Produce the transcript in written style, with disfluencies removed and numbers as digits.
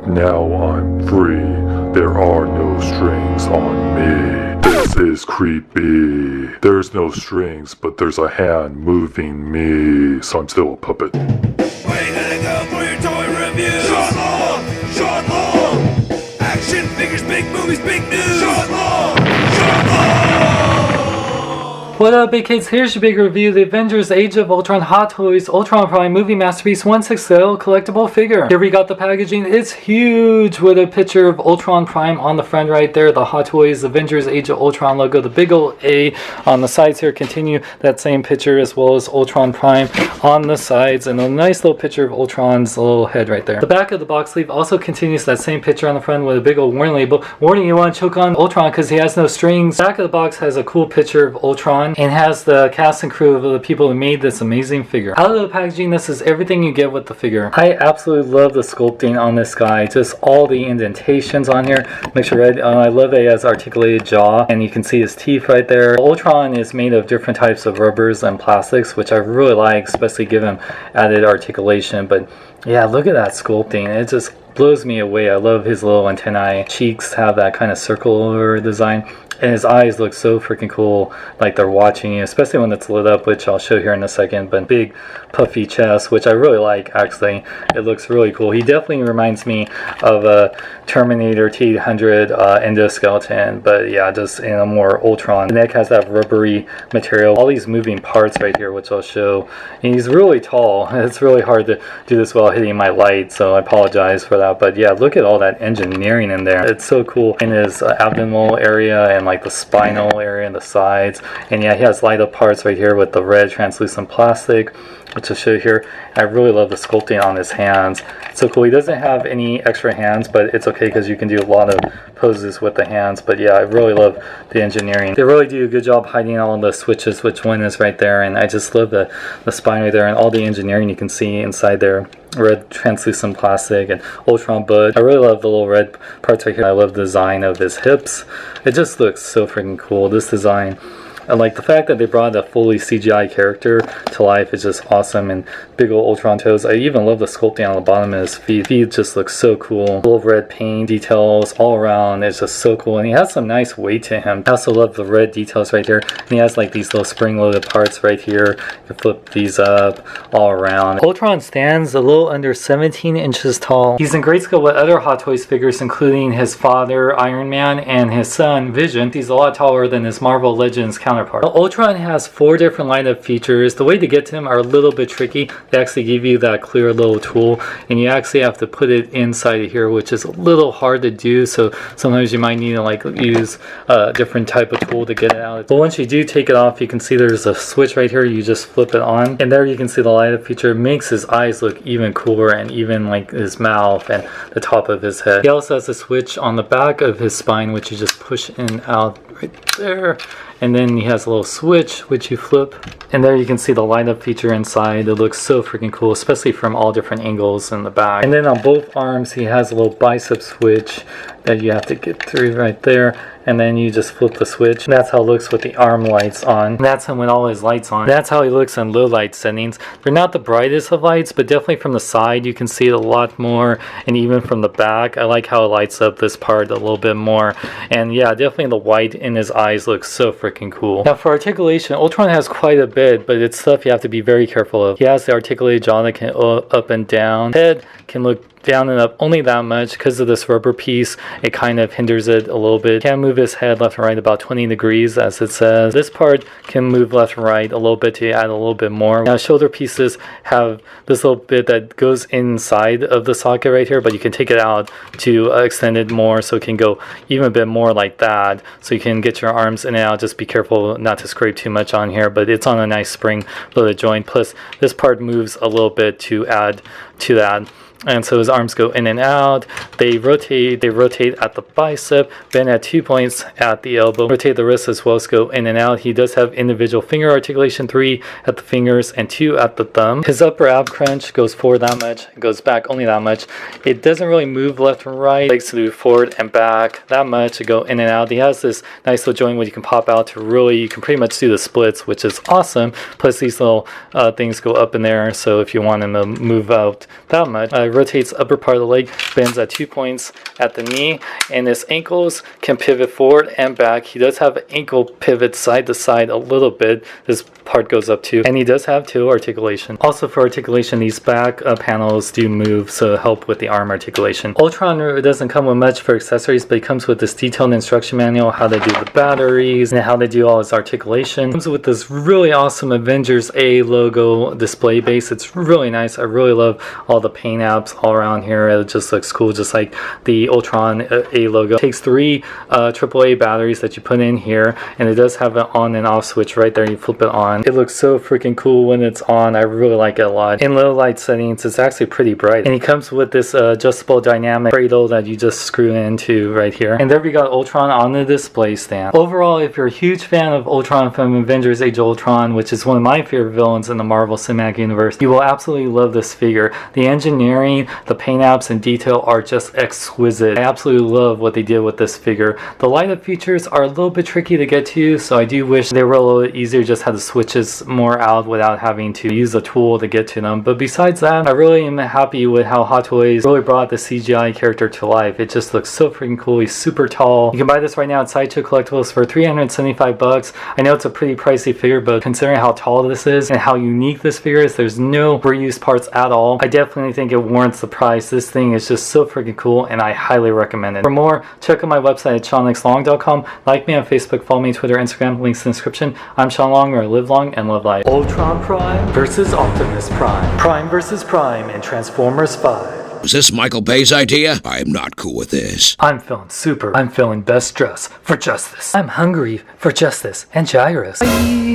Now I'm free. There are no strings on me. This is creepy. There's no strings, but there's a hand moving me, so I'm still a puppet. Where you gonna go for your toy review? Short Long! Short Long! Action figures, big movies, big news! Short Long! Short Long! What up, big kids? Here's your big review: the Avengers Age of Ultron Hot Toys Ultron Prime Movie Masterpiece 1/6 collectible figure. Here we got the packaging. It's huge with a picture of Ultron Prime on the front right there. The Hot Toys Avengers Age of Ultron logo. The big old A on the sides here continue that same picture, as well as Ultron Prime on the sides, and a nice little picture of Ultron's little head right there. The back of the box sleeve also continues that same picture on the front with a big old warning label. Warning, you want to choke on Ultron because he has no strings. The back of the box has a cool picture of Ultron and has the cast and crew of the people who made this amazing figure. Out of the packaging, this is everything you get with the figure. I absolutely love the sculpting on this guy. Just all the indentations on here. Make sure I love that he has articulated jaw, and you can see his teeth right there. Ultron is made of different types of rubbers and plastics, which I really like, especially given added articulation. But yeah, look at that sculpting. It just blows me away. I love his little antennae. Cheeks have that kind of circular design, and his eyes look so freaking cool, like they're watching you, especially when it's lit up, which I'll show here in a second. But big puffy chest, which I really like, actually. It looks really cool. He definitely reminds me of a Terminator T-800 endoskeleton, but yeah, just in a more Ultron. The neck has that rubbery material, all these moving parts right here, which I'll show. And he's really tall. It's really hard to do this while hitting my light, so I apologize for that. But yeah, look at all that engineering in there. It's so cool. In his abdominal area and like the spinal area and the sides. And yeah, he has light up parts right here with the red translucent plastic, which I'll show here. I really love the sculpting on his hands. It's so cool. He doesn't have any extra hands, but it's okay because you can do a lot of poses with the hands. But yeah, I really love the engineering. They really do a good job hiding all the switches, which one is right there. And I just love the spine right there and all the engineering you can see inside there. Red translucent plastic and Ultron bud. I really love the little red parts right here. I love the design of his hips. It just looks so freaking cool, this design. And like the fact that they brought a fully CGI character to life is just awesome. And big old Ultron toes. I even love the sculpting on the bottom of his feet. Feet just look so cool. Little red paint details all around. It's just so cool. And he has some nice weight to him. I also love the red details right here. And he has like these little spring-loaded parts right here. You can flip these up all around. Ultron stands a little under 17 inches tall. He's in great skill with other Hot Toys figures, including his father, Iron Man, and his son, Vision. He's a lot taller than his Marvel Legends counterpart. Ultron has 4 different lineup features. The way to get to him are a little bit tricky. They actually give you that clear little tool, and you actually have to put it inside of here, which is a little hard to do. So sometimes you might need to like use a different type of tool to get it out. But once you do take it off, you can see there's a switch right here. You just flip it on, and there you can see the light up feature. It makes his eyes look even cooler, and even like his mouth and the top of his head. He also has a switch on the back of his spine, which you just push in and out right there. And then he has a little switch which you flip, and there you can see the light up feature inside. It looks so freaking cool, especially from all different angles in the back. And then on both arms he has a little bicep switch that you have to get through right there, and then you just flip the switch. And that's how it looks with the arm lights on. And that's him with all his lights on. That's how he looks in low light settings. They're not the brightest of lights, but definitely from the side you can see it a lot more, and even from the back I like how it lights up this part a little bit more. And yeah, definitely the white in his eyes looks so freaking cool. Now for articulation, Ultron has quite a bit, but it's stuff you have to be very careful of. He has the articulated jaw that can up and down. Head can look down and up only that much. Because of this rubber piece, it kind of hinders it a little bit. Can move his head left and right about 20 degrees, as it says. This part can move left and right a little bit to add a little bit more. Now shoulder pieces have this little bit that goes inside of the socket right here, but you can take it out to extend it more, so it can go even a bit more like that, so you can get your arms in and out. Just be careful not to scrape too much on here, but it's on a nice spring loaded joint. Plus this part moves a little bit to add to that. And so his arms go in and out. They rotate at the bicep, bend at 2 points at the elbow. Rotate the wrists as well as go in and out. He does have individual finger articulation, 3 at the fingers and 2 at the thumb. His upper ab crunch goes forward that much, goes back only that much. It doesn't really move left and right. Legs to do forward and back that much to go in and out. He has this nice little joint where you can pop out to really, you can pretty much do the splits, which is awesome. Plus these little things go up in there, so if you want him to move out that much. I rotates upper part of the leg, bends at 2 points at the knee, and his ankles can pivot forward and back. He does have ankle pivot side to side a little bit. This part goes up too, and he does have toe articulation. Also for articulation, these back panels do move, so help with the arm articulation. Ultron doesn't come with much for accessories, but it comes with this detailed instruction manual, how to do the batteries and how to do all his articulation. It comes with this really awesome Avengers A logo display base. It's really nice. I really love all the paint apps all around here. It just looks cool, just like the Ultron A logo. It takes 3 AAA batteries that you put in here, and it does have an on and off switch right there. You flip it on. It looks so freaking cool when it's on. I really like it a lot. In low light settings, it's actually pretty bright. And it comes with this adjustable dynamic cradle that you just screw into right here. And there we got Ultron on the display stand. Overall, if you're a huge fan of Ultron from Avengers Age of Ultron, which is one of my favorite villains in the Marvel Cinematic Universe, you will absolutely love this figure. The engineering, the paint apps, and detail are just exquisite. I absolutely love what they did with this figure. The light up features are a little bit tricky to get to, so I do wish they were a little bit easier, just had the switches more out without having to use a tool to get to them. But besides that, I really am happy with how Hot Toys really brought the CGI character to life. It just looks so freaking cool. He's super tall. You can buy this right now at Sideshow Collectibles for $375. I know it's a pretty pricey figure, but considering how tall this is and how unique this figure is, there's no reused parts at all. I definitely think it warrants the price. This thing is just so freaking cool, and I highly recommend it. For more, check out my website at SeanLXLong.com. Like me on Facebook, follow me on Twitter, Instagram, links in the description. I'm Sean Long, or live long and love life. Ultron Prime versus Optimus Prime. Prime versus Prime in Transformers 5. Was this Michael Bay's idea? I'm not cool with this. I'm feeling super. I'm feeling best dress for justice. I'm hungry for justice and gyros. Bye.